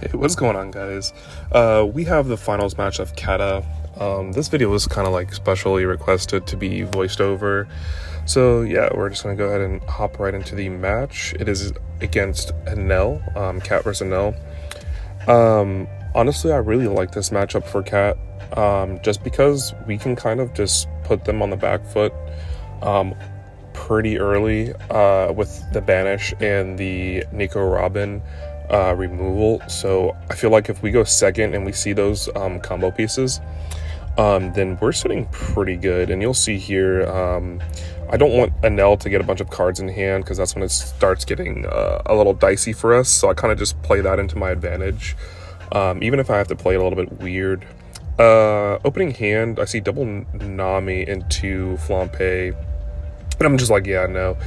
Hey, what's going on, guys? We have the finals match of Kata. This video was kind of like specially requested to be voiced over. So yeah, we're just gonna go ahead and hop right into the match. It is against Enel, Cat versus Enel. Honestly, I really like this matchup for Cat, just because we can kind of just put them on the back foot pretty early with the banish and the Nico Robin removal. So I feel like if we go second and we see those combo pieces, then we're sitting pretty good. And you'll see here, I don't want Enel to get a bunch of cards in hand because that's when it starts getting a little dicey for us. So I kind of just play that into my advantage, even if I have to play it a little bit weird. Opening hand, I see double Nami into Flampe, and I'm just like, yeah, no.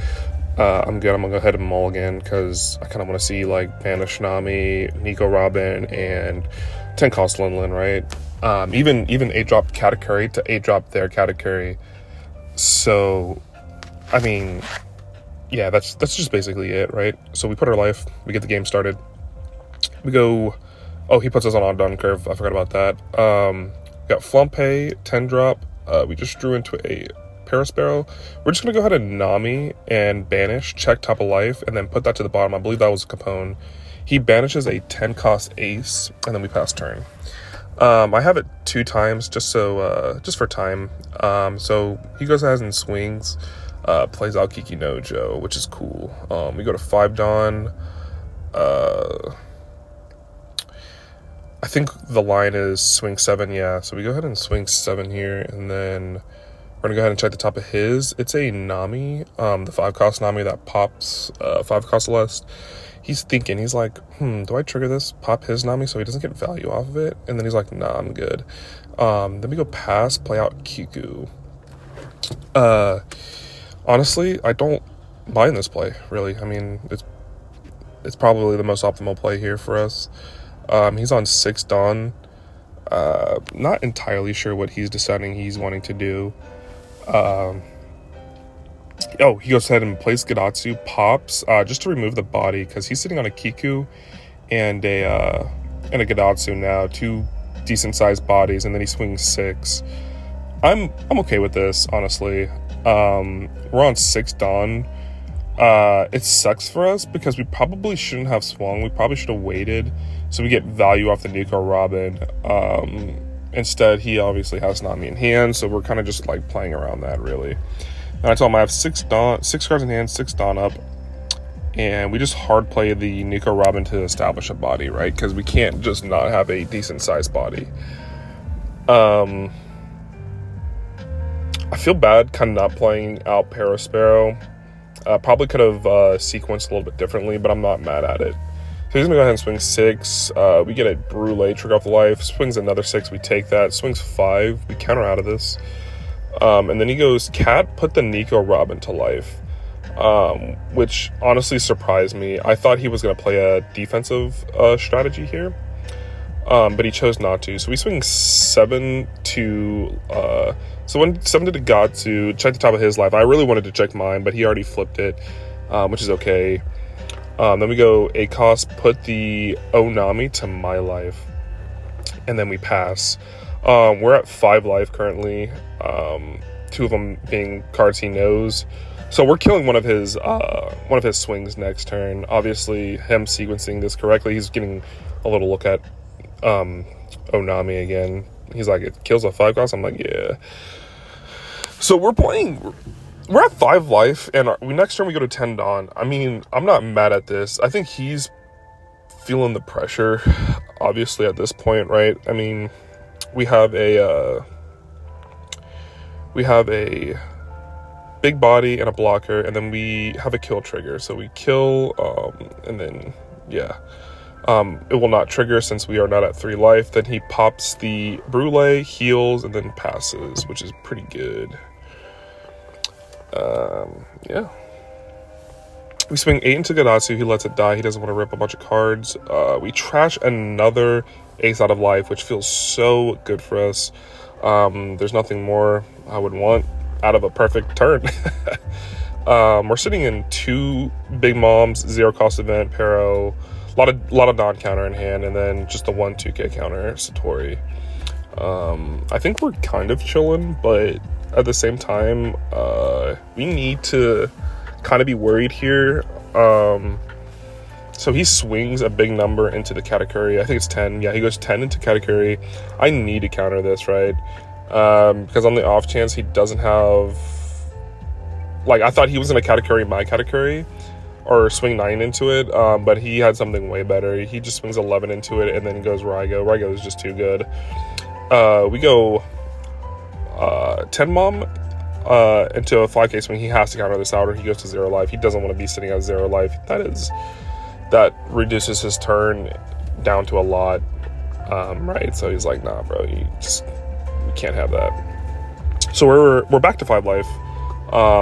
I'm good. I'm gonna go ahead and mulligan because I kind of want to see like Banish Nami, Nico Robin, and 10 cost Linlin, right? Even 8-drop Katakuri to 8-drop their Katakuri. So, I mean, yeah, that's just basically it, right? So we put our life, we get the game started. We go, oh, he puts us on on-down curve. I forgot about that. Got Flampe, 10-drop. We just drew into a Parasparrow. We're just gonna go ahead and Nami and banish, check top of life, and then put that to the bottom. I believe that was Capone. He banishes a 10 cost ace, and then we pass turn. I have it 2 times just for time. So he goes ahead and swings, plays out Kiki Nojo, which is cool. We go to 5 Dawn. I think the line is swing 7, yeah. So we go ahead and swing 7 here, and then we're gonna go ahead and check the top of his. It's a Nami, the 5 cost Nami that pops 5 cost less. He's thinking, he's like, do I trigger this? Pop his Nami so he doesn't get value off of it? And then he's like, nah, I'm good. Then we go pass, play out Kiku. Honestly, I don't mind this play, really. I mean, it's probably the most optimal play here for us. He's on 6 Dawn. Not entirely sure what he's deciding he's wanting to do. He goes ahead and plays Gadatsu, pops, just to remove the body, because he's sitting on a Kiku and a Gadatsu now, 2 decent-sized bodies, and then he swings 6. I'm okay with this, honestly. We're on 6 Dawn. It sucks for us because we probably shouldn't have swung. We probably should have waited so we get value off the Nico Robin. Instead, he obviously has Nami in hand, so we're kind of just like playing around that, really. And I told him I have 6 cards in hand, 6 Dawn up, and we just hard play the Nico Robin to establish a body, right? Because we can't just not have a decent sized body. I feel bad kind of not playing out Parasparrow. Probably could have sequenced a little bit differently, but I'm not mad at it. So he's gonna go ahead and swing 6. We get a Brule, trigger off the life. Swings another 6, we take that. Swings 5, we counter out of this. And then he goes, Cat, put the Nico Robin to life. Which honestly surprised me. I thought he was gonna play a defensive strategy here. But he chose not to. So we swing 7 to so when 7 to Gatsu, check the top of his life. I really wanted to check mine, but he already flipped it, which is okay. Then we go ACOS, put the Onami to my life, and then we pass. We're at 5 life currently, 2 of them being cards he knows. So we're killing one of his swings next turn. Obviously, him sequencing this correctly, he's getting a little look at Onami again. He's like, it kills a 5 cost. I'm like, yeah. So we're at 5 life, and next turn we go to 10 Dawn. I mean, I'm not mad at this. I think he's feeling the pressure, obviously, at this point, right? I mean, we have a big body and a blocker, and then we have a kill trigger. So we kill, and then, yeah. It will not trigger since we are not at 3 life. Then he pops the Brule, heals, and then passes, which is pretty good. Yeah. We swing 8 into Gadatsu. He lets it die. He doesn't want to rip a bunch of cards. We trash another ace out of life, which feels so good for us. There's nothing more I would want out of a perfect turn. We're sitting in 2 Big Moms, 0 cost event, Pero, lot of non-counter in hand, and then just the 1-2K counter Satori. I think we're kind of chilling, but at the same time, we need to kind of be worried here. So he swings a big number into the Katakuri. I think it's 10. Yeah, he goes 10 into Katakuri. I need to counter this, right? Because on the off chance he doesn't have... Like, I thought he was going to Katakuri my Katakuri, or swing 9 into it, but he had something way better. He just swings 11 into it and then goes Raigo. Raigo is just too good. We go 10 Mom into a 5K swing. He has to counter this out or he goes to 0 life. He doesn't want to be sitting at 0 life. That reduces his turn down to a lot, right? So he's like, nah, bro, we can't have that. So we're back to 5 life.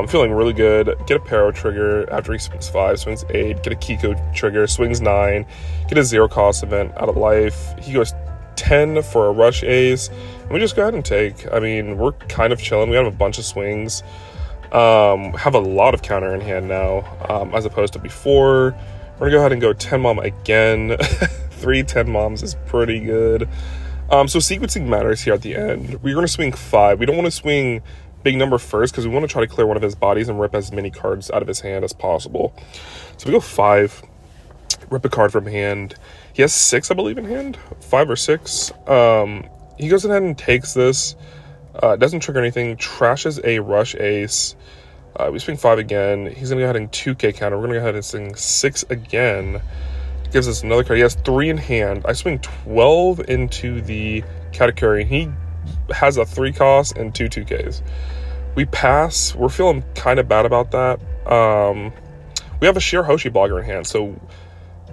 Feeling really good. Get a Paro trigger after he swings 5, swings 8. Get a Kiko trigger, swings 9. Get a 0 cost event out of life. He goes 10 for a rush ace. And we just go ahead and take. I mean, we're kind of chilling. We have a bunch of swings. Have a lot of counter in hand now, as opposed to before. We're gonna go ahead and go 10 Mom again. 3 10 Moms is pretty good. So sequencing matters here at the end. We're gonna swing 5. We don't want to swing big number first because we want to try to clear one of his bodies and rip as many cards out of his hand as possible. So we go 5, rip a card from hand. He has 6, I believe, in hand, 5 or 6. He goes ahead and takes this, doesn't trigger anything, trashes a rush ace. We swing 5 again. He's gonna go ahead and 2K counter. We're gonna go ahead and swing 6 again. Gives us another card. He has 3 in hand. I swing 12 into the Katakuri. He has a 3 cost and 2 2Ks. We pass. We're feeling kind of bad about that. We have a Shirahoshi blogger in hand, so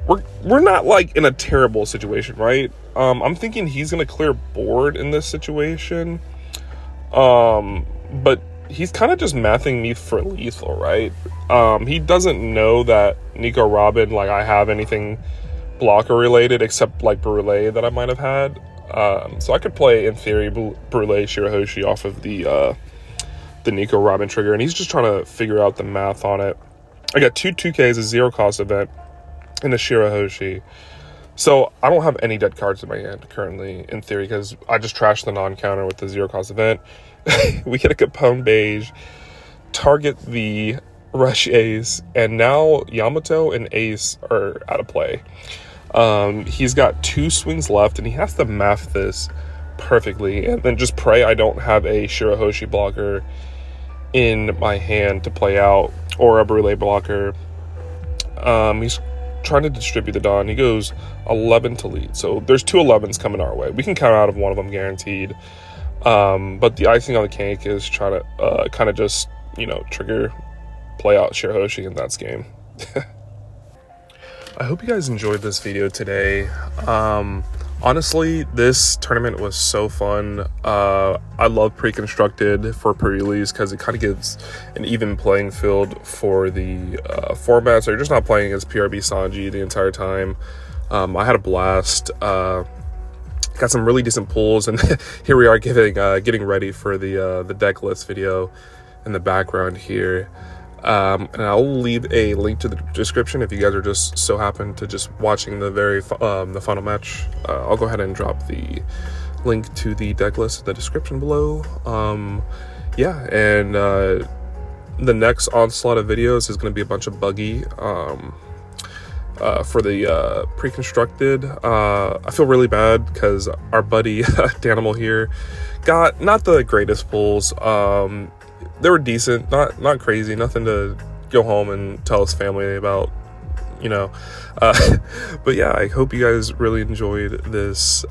we're not like in a terrible situation, right? I'm thinking he's gonna clear board in this situation, but he's kind of just mathing me for lethal, right? He doesn't know that Nico Robin, like, I have anything blocker related except like Brule that I might have had. So I could play, in theory, Brule Shirahoshi off of the Nico Robin trigger, and he's just trying to figure out the math on it. I got 2 2Ks, a 0 cost event, and a Shirahoshi. So I don't have any dead cards in my hand currently, in theory, because I just trashed the non-counter with the 0 cost event. We get a Capone Beige, target the Rush Ace, and now Yamato and Ace are out of play. He's got 2 swings left, and he has to math this perfectly, and then just pray I don't have a Shirahoshi blocker in my hand to play out, or a Brule blocker. He's trying to distribute the Dawn. He goes 11 to lead, so there's 2 11s coming our way. We can count out of one of them guaranteed, but the icing on the cake is trying to kind of just, you know, trigger play out Shirahoshi, and that's game. I hope you guys enjoyed this video today. Honestly, this tournament was so fun. I love pre-constructed for pre-release because it kind of gives an even playing field for the format, so you're just not playing as PRB Sanji the entire time. I had a blast. Got some really decent pulls, and here we are getting ready for the deck list video in the background here. And I'll leave a link to the description if you guys are just so happen to just watching the final match. I'll go ahead and drop the link to the deck list in the description below. Yeah, and the next onslaught of videos is going to be a bunch of buggy for the pre-constructed. I feel really bad because our buddy Danimal here got not the greatest pulls. They were decent, not crazy, nothing to go home and tell his family about, you know. But yeah, I hope you guys really enjoyed this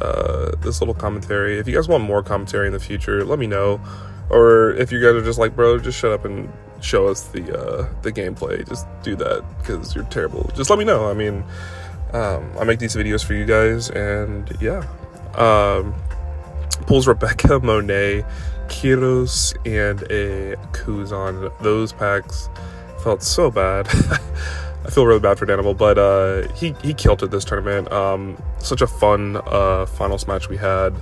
this little commentary. If you guys want more commentary in the future, let me know. Or if you guys are just like, bro, just shut up and show us the gameplay, just do that because you're terrible. Just let me know. I mean, I make these videos for you guys, and yeah. Pulls Rebecca, Monet, Kiros, and a Kuzan. Those packs felt so bad. I feel really bad for Danimal, but he killed it this tournament. Such a fun finals match we had,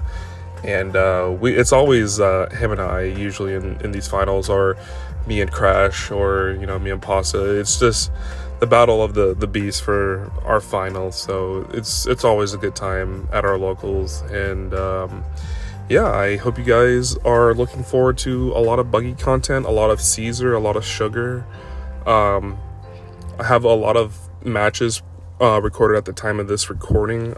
and it's always him and I usually in these finals, or me and Crash, or, you know, me and Pasa. It's just the battle of the beasts for our finals. So it's always a good time at our locals. And yeah, I hope you guys are looking forward to a lot of buggy content, a lot of Caesar, a lot of sugar. I have a lot of matches recorded at the time of this recording.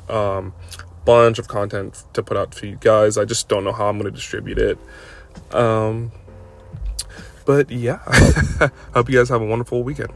Bunch of content to put out for you guys. I just don't know how I'm going to distribute it. But yeah, hope you guys have a wonderful weekend.